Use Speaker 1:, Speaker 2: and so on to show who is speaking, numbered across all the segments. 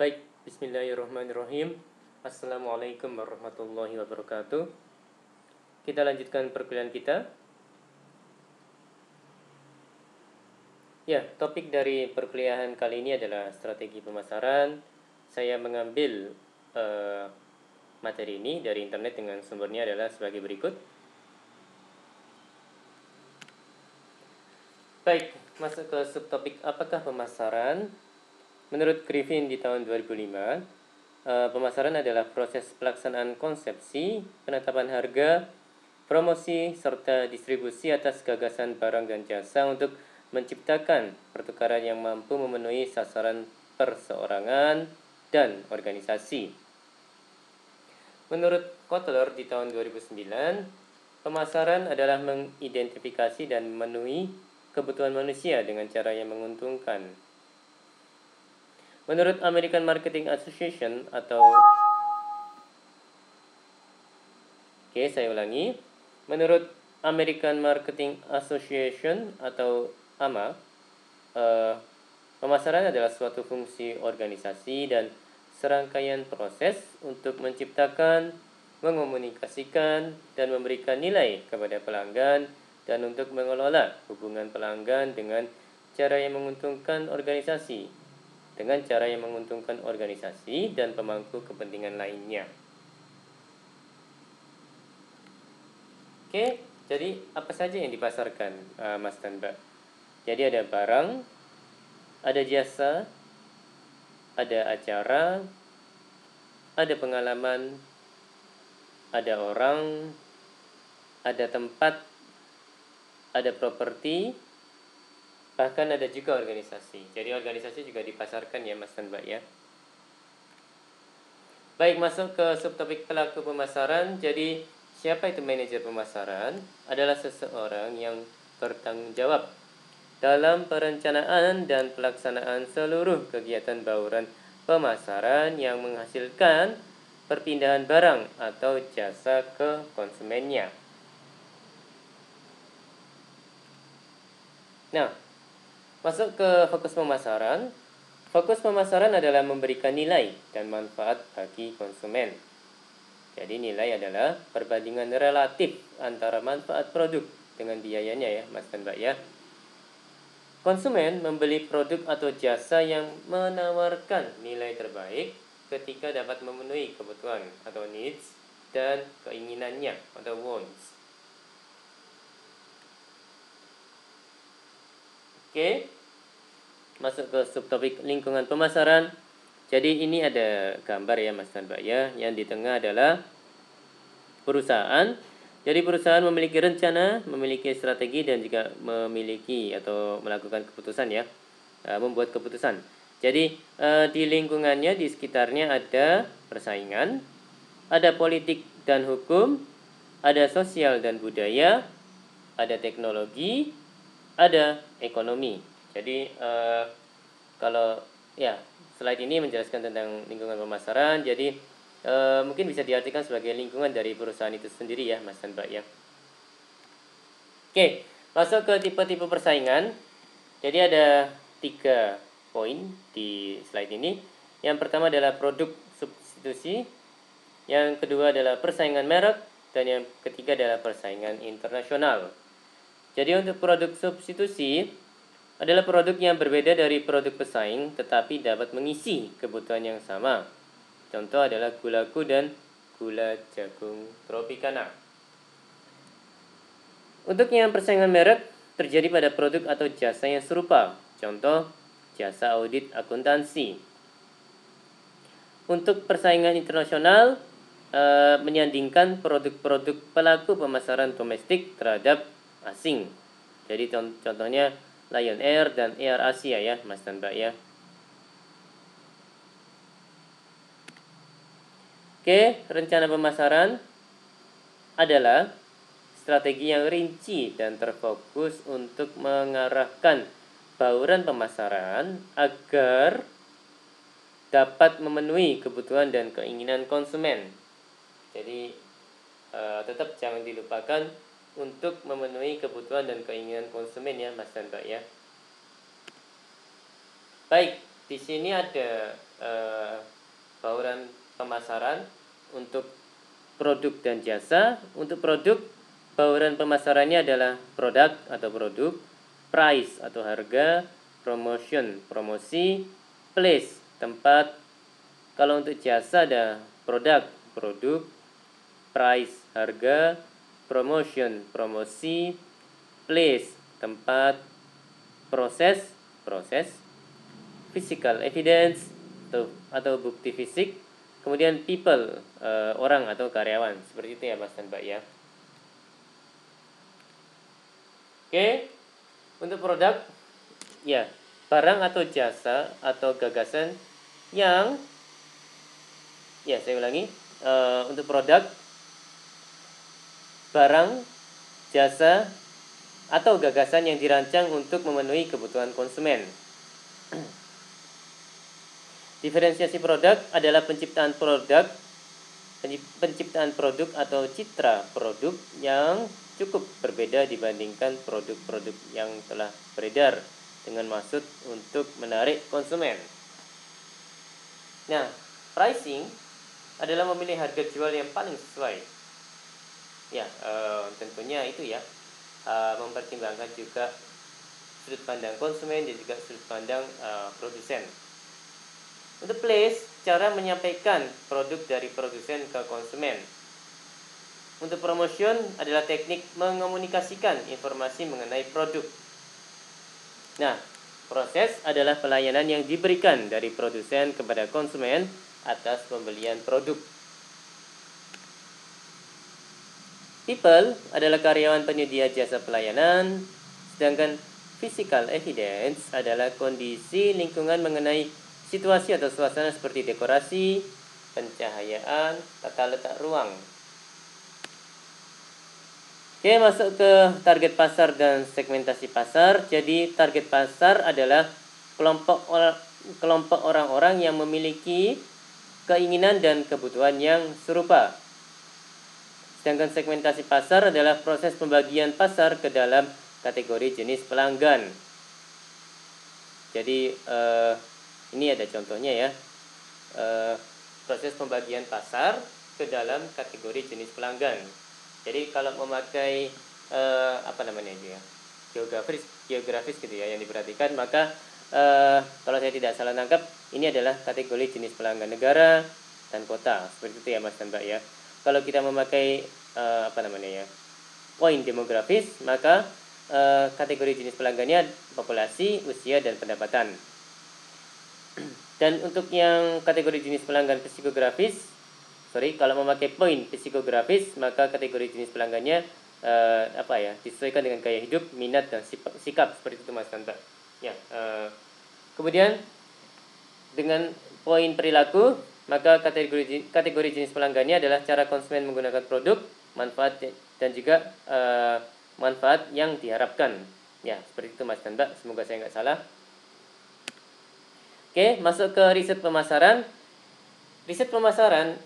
Speaker 1: Baik, bismillahirrahmanirrahim. Assalamualaikum warahmatullahi wabarakatuh. Kita lanjutkan perkuliahan kita. Ya, topik dari perkuliahan kali ini adalah strategi pemasaran. Saya mengambil materi ini dari internet dengan sumbernya adalah sebagai berikut. Baik, masuk ke subtopik apakah pemasaran? Menurut Griffin di tahun 2005, pemasaran adalah proses pelaksanaan konsepsi, penetapan harga, promosi, serta distribusi atas gagasan barang dan jasa untuk menciptakan pertukaran yang mampu memenuhi sasaran perseorangan dan organisasi. Menurut Kotler di tahun 2009, pemasaran adalah mengidentifikasi dan memenuhi kebutuhan manusia dengan cara yang menguntungkan. Menurut American Marketing Association atau saya ulangi. Menurut American Marketing Association atau AMA, pemasaran adalah suatu fungsi organisasi dan serangkaian proses untuk menciptakan, mengomunikasikan, dan memberikan nilai kepada pelanggan dan untuk mengelola hubungan pelanggan dengan cara yang menguntungkan organisasi dan pemangku kepentingan lainnya. Jadi apa saja yang dipasarkan, Mas dan Mbak? Jadi ada barang, ada jasa, ada acara, ada pengalaman, ada orang, ada tempat, ada properti, bahkan ada juga organisasi. Jadi organisasi juga dipasarkan ya Mas dan Mbak ya. Baik, masuk ke subtopik pelaku pemasaran. Jadi siapa itu manajer pemasaran? Adalah seseorang yang bertanggung jawab dalam perencanaan dan pelaksanaan seluruh kegiatan bauran pemasaran yang menghasilkan perpindahan barang atau jasa ke konsumennya. Nah, masuk ke fokus pemasaran. Fokus pemasaran adalah memberikan nilai dan manfaat bagi konsumen. Jadi nilai adalah perbandingan relatif antara manfaat produk dengan biayanya ya, Mas dan Mbak ya. Konsumen membeli produk atau jasa yang menawarkan nilai terbaik ketika dapat memenuhi kebutuhan atau needs dan keinginannya atau wants. Masuk ke subtopik lingkungan pemasaran. Jadi ini ada gambar ya Mas dan Mbak ya. Yang di tengah adalah perusahaan. Jadi perusahaan memiliki rencana, memiliki strategi dan juga memiliki atau melakukan keputusan ya, membuat keputusan. Jadi di lingkungannya, di sekitarnya ada persaingan, ada politik dan hukum, ada sosial dan budaya, ada teknologi, ada ekonomi. Jadi kalau ya slide ini menjelaskan tentang lingkungan pemasaran. Jadi mungkin bisa diartikan sebagai lingkungan dari perusahaan itu sendiri ya Mas dan Mbak ya. Masuk ke tipe-tipe persaingan. Jadi ada 3 poin di slide ini. Yang pertama adalah produk substitusi, yang kedua adalah persaingan merek, dan yang ketiga adalah persaingan internasional. Jadi untuk produk substitusi adalah produk yang berbeda dari produk pesaing tetapi dapat mengisi kebutuhan yang sama. Contoh adalah gulaku dan gula jagung tropicana. Untuk yang persaingan merek terjadi pada produk atau jasa yang serupa. Contoh, jasa audit akuntansi. Untuk persaingan internasional menyandingkan produk-produk pelaku pemasaran domestik terhadap asing. Jadi contohnya Lion Air dan Air Asia ya Mas dan Mbak ya. Rencana pemasaran adalah strategi yang rinci dan terfokus untuk mengarahkan bauran pemasaran agar dapat memenuhi kebutuhan dan keinginan konsumen. Jadi tetap jangan dilupakan untuk memenuhi kebutuhan dan keinginan konsumen ya Mas dan Mbak ya. Baik, di sini ada bauran pemasaran untuk produk dan jasa. Untuk produk, bauran pemasarannya adalah produk atau produk, price atau harga, promotion, promosi, place, tempat. Kalau untuk jasa ada produk, produk, price, harga, promotion, promosi, place, tempat, proses, proses, physical evidence atau bukti fisik, kemudian people, orang atau karyawan. Seperti itu ya Mas dan Mbak ya. Oke, untuk produk, ya, barang atau jasa atau gagasan yang, ya saya ulangi, untuk produk, barang, jasa, atau gagasan yang dirancang untuk memenuhi kebutuhan konsumen. Diferensiasi produk adalah penciptaan produk atau citra produk yang cukup berbeda dibandingkan produk-produk yang telah beredar dengan maksud untuk menarik konsumen. Nah, pricing adalah memilih harga jual yang paling sesuai. Ya, tentunya itu ya, mempertimbangkan juga sudut pandang konsumen dan juga sudut pandang produsen. Untuk place, cara menyampaikan produk dari produsen ke konsumen. Untuk promotion adalah teknik mengomunikasikan informasi mengenai produk. Nah, proses adalah pelayanan yang diberikan dari produsen kepada konsumen atas pembelian produk. People adalah karyawan penyedia jasa pelayanan, sedangkan physical evidence adalah kondisi lingkungan mengenai situasi atau suasana seperti dekorasi, pencahayaan, tata letak ruang. Oke, masuk ke target pasar dan segmentasi pasar. Jadi target pasar adalah kelompok orang-orang yang memiliki keinginan dan kebutuhan yang serupa. Sedangkan segmentasi pasar adalah proses pembagian pasar ke dalam kategori jenis pelanggan. Jadi ini ada contohnya ya, proses pembagian pasar ke dalam kategori jenis pelanggan. Jadi kalau memakai geografis gitu ya yang diperhatikan, maka kalau saya tidak salah nangkap, ini adalah kategori jenis pelanggan negara dan kota. Seperti itu ya Mas dan Mbak ya. Kalau kita memakai poin demografis, maka kategori jenis pelanggannya populasi, usia, dan pendapatan. Dan untuk yang kategori jenis pelanggan psikografis, kalau memakai poin psikografis, maka kategori jenis pelanggannya disesuaikan dengan gaya hidup, minat, dan sikap. Seperti itu Mas dan Mbak. Ya, kemudian dengan poin perilaku, maka kategori jenis pelanggannya adalah cara konsumen menggunakan produk, manfaat, dan juga manfaat yang diharapkan. Ya, seperti itu Mas dan Mbak. Semoga saya nggak salah. Oke, masuk ke riset pemasaran. Riset pemasaran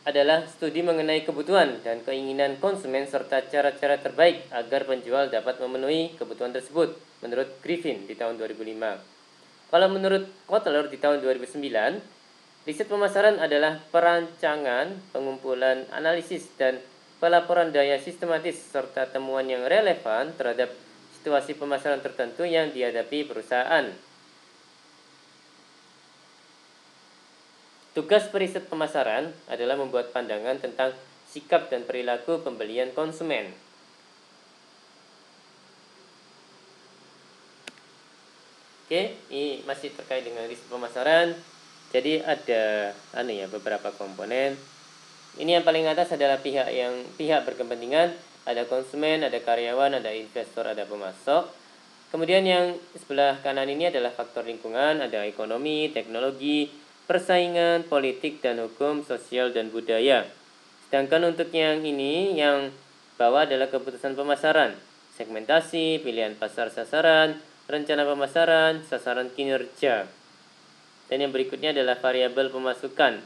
Speaker 1: adalah studi mengenai kebutuhan dan keinginan konsumen serta cara-cara terbaik agar penjual dapat memenuhi kebutuhan tersebut, menurut Griffin di tahun 2005. Kalau menurut Kotler di tahun 2009, riset pemasaran adalah perancangan, pengumpulan analisis, dan pelaporan daya sistematis serta temuan yang relevan terhadap situasi pemasaran tertentu yang dihadapi perusahaan. Tugas periset pemasaran adalah membuat pandangan tentang sikap dan perilaku pembelian konsumen. Oke, ini masih terkait dengan riset pemasaran. Jadi ada beberapa komponen. Ini yang paling atas adalah pihak berkepentingan, ada konsumen, ada karyawan, ada investor, ada pemasok. Kemudian yang sebelah kanan ini adalah faktor lingkungan, ada ekonomi, teknologi, persaingan, politik, dan hukum, sosial, dan budaya. Sedangkan untuk yang ini, yang bawah adalah keputusan pemasaran, segmentasi, pilihan pasar sasaran, rencana pemasaran, sasaran kinerja. Dan yang berikutnya adalah variabel pemasukan.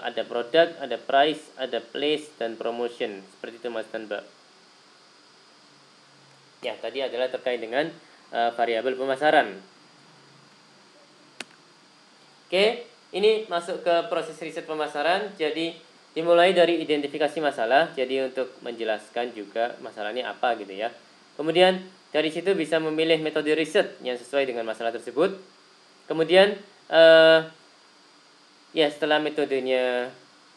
Speaker 1: Ada produk, ada price, ada place, dan promotion. Seperti itu Mas dan Mbak. Ya, tadi adalah terkait dengan variabel pemasaran. Oke, ini masuk ke proses riset pemasaran. Jadi dimulai dari identifikasi masalah. Jadi untuk menjelaskan juga masalahnya apa gitu ya. Kemudian dari situ bisa memilih metode riset yang sesuai dengan masalah tersebut. Kemudian ya setelah metodenya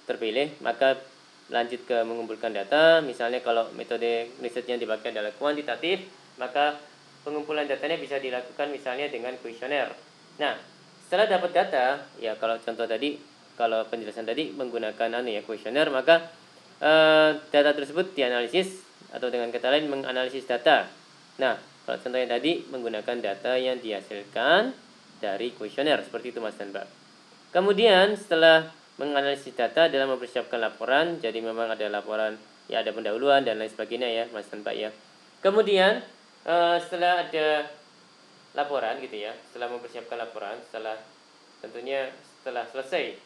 Speaker 1: terpilih, maka lanjut ke mengumpulkan data. Misalnya kalau metode riset yang dipakai adalah kuantitatif, maka pengumpulan datanya bisa dilakukan misalnya dengan kuesioner. Nah, setelah dapat data, ya kalau contoh tadi, kalau penjelasan tadi menggunakan kuesioner, maka data tersebut dianalisis, atau dengan kata lain menganalisis data. Nah, kalau contohnya tadi menggunakan data yang dihasilkan dari kuesioner, seperti itu Mas dan Mbak. Kemudian setelah menganalisis data dalam mempersiapkan laporan, jadi memang ada laporan, ya ada pendahuluan dan lain sebagainya ya Mas dan Mbak ya. Kemudian setelah ada laporan gitu ya, setelah mempersiapkan laporan, tentunya setelah selesai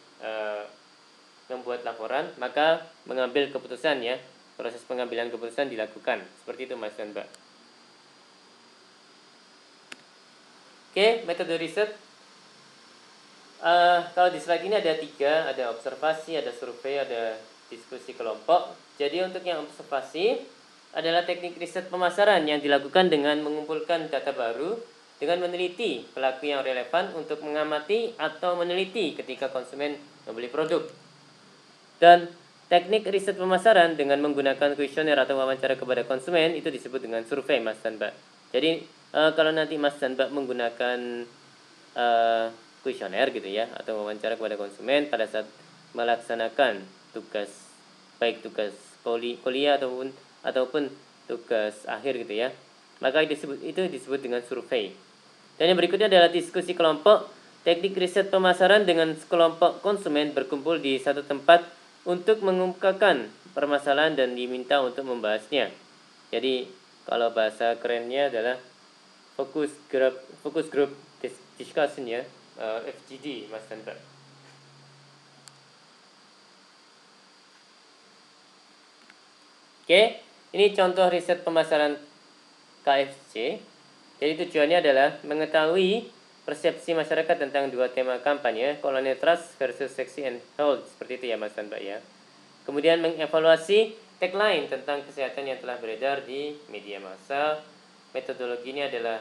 Speaker 1: membuat laporan, maka mengambil keputusan ya, proses pengambilan keputusan dilakukan, seperti itu Mas dan Mbak. Oke, metode riset. Kalau di slide ini ada 3, ada observasi, ada survei, ada diskusi kelompok. Jadi untuk yang observasi adalah teknik riset pemasaran yang dilakukan dengan mengumpulkan data baru dengan meneliti pelaku yang relevan untuk mengamati atau meneliti ketika konsumen membeli produk. Dan teknik riset pemasaran dengan menggunakan kuesioner atau wawancara kepada konsumen itu disebut dengan survei Mas dan Mbak. Jadi kalau nanti Mas dan Mbak menggunakan kuesioner gitu ya, atau wawancara kepada konsumen pada saat melaksanakan tugas, baik tugas kuliah ataupun tugas akhir gitu ya, maka itu disebut dengan survei. Dan yang berikutnya adalah diskusi kelompok. Teknik riset pemasaran dengan kelompok konsumen berkumpul di satu tempat untuk mengemukakan permasalahan dan diminta untuk membahasnya. Jadi kalau bahasa kerennya adalah focus group discussion ya, FGD Mas Hendra. Oke, ini contoh riset pemasaran KFC. Jadi tujuannya adalah mengetahui persepsi masyarakat tentang 2 tema kampanye, Colonial Trust versus Sexy and Health, seperti itu ya Mas dan Mbak ya. Kemudian mengevaluasi tagline tentang kesehatan yang telah beredar di media massa. Metodologi ini adalah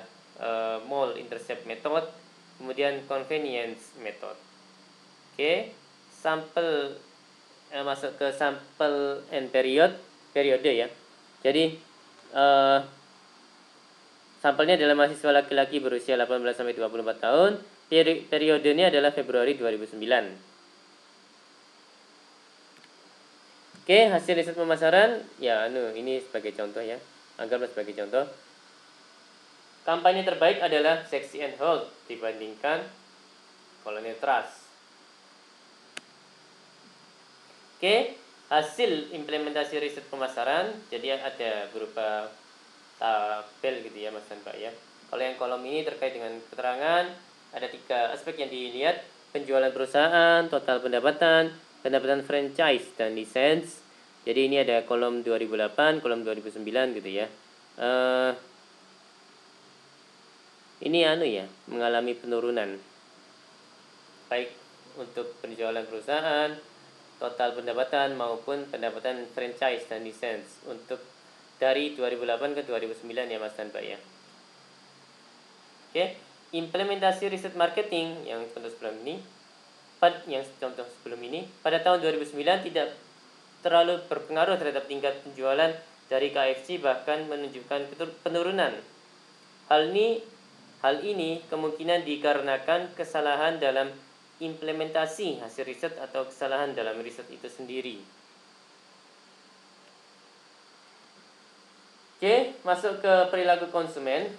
Speaker 1: mall intercept method, kemudian convenience method. Oke, sampel masuk ke sampel and periode ya. Jadi sampelnya adalah mahasiswa laki-laki berusia 18 sampai 24 tahun. Periodenya adalah Februari 2009. Oke, hasil riset pemasaran ya ini sebagai contoh ya. Anggaplah sebagai contoh. Kampanye terbaik adalah Sexy and Health dibandingkan Colonial Trust. Oke, hasil implementasi riset pemasaran jadi ada berupa tabel gitu ya Mas dan Mbak ya. Kalau yang kolom ini terkait dengan keterangan, ada 3 aspek yang dilihat: penjualan perusahaan, total pendapatan, pendapatan franchise dan lisensi. Jadi ini ada kolom 2008, kolom 2009 gitu ya. Ini mengalami penurunan baik untuk penjualan perusahaan, total pendapatan maupun pendapatan franchise dan lisensi untuk dari 2008 ke 2009 ya Mas dan Mbak ya. Oke, implementasi riset marketing yang contoh sebelum ini, pada tahun 2009 tidak terlalu berpengaruh terhadap tingkat penjualan dari KFC, bahkan menunjukkan penurunan. Hal ini kemungkinan dikarenakan kesalahan dalam implementasi hasil riset atau kesalahan dalam riset itu sendiri. Oke, masuk ke perilaku konsumen.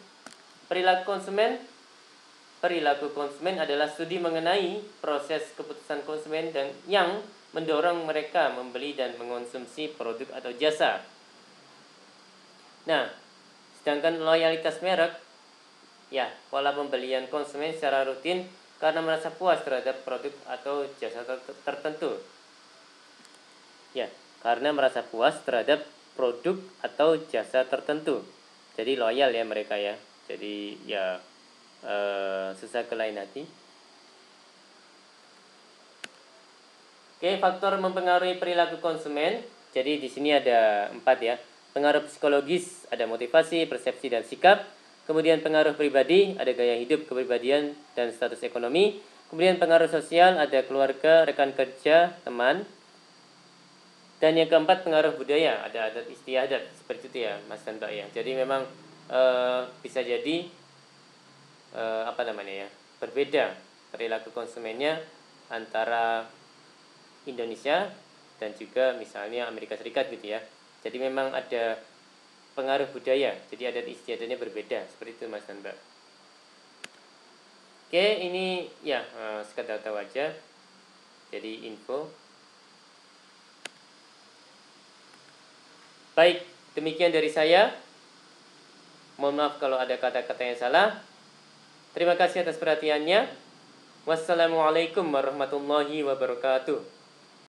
Speaker 1: Perilaku konsumen adalah studi mengenai proses keputusan konsumen dan yang mendorong mereka membeli dan mengonsumsi produk atau jasa. Nah, sedangkan loyalitas merek, ya, pola pembelian konsumen secara rutin karena merasa puas terhadap produk atau jasa tertentu. Ya, karena merasa puas terhadap produk atau jasa tertentu. Jadi loyal ya mereka ya. Jadi ya susah ke lain hati. Oke, faktor mempengaruhi perilaku konsumen. Jadi di sini ada 4 ya. Pengaruh psikologis, ada motivasi, persepsi, dan sikap. Kemudian pengaruh pribadi, ada gaya hidup, kepribadian, dan status ekonomi. Kemudian pengaruh sosial, ada keluarga, rekan kerja, teman. Dan yang keempat pengaruh budaya, ada adat istiadat, seperti itu ya Mas dan Mbak ya. Jadi memang bisa jadi apa namanya ya, berbeda perilaku konsumennya antara Indonesia dan juga misalnya Amerika Serikat gitu ya. Jadi memang ada pengaruh budaya, jadi adat istiadatnya berbeda, seperti itu Mas dan Mbak. Oke, ini ya sekedar tahu aja. Jadi info. Baik, demikian dari saya. Mohon maaf kalau ada kata-kata yang salah. Terima kasih atas perhatiannya. Wassalamualaikum warahmatullahi wabarakatuh.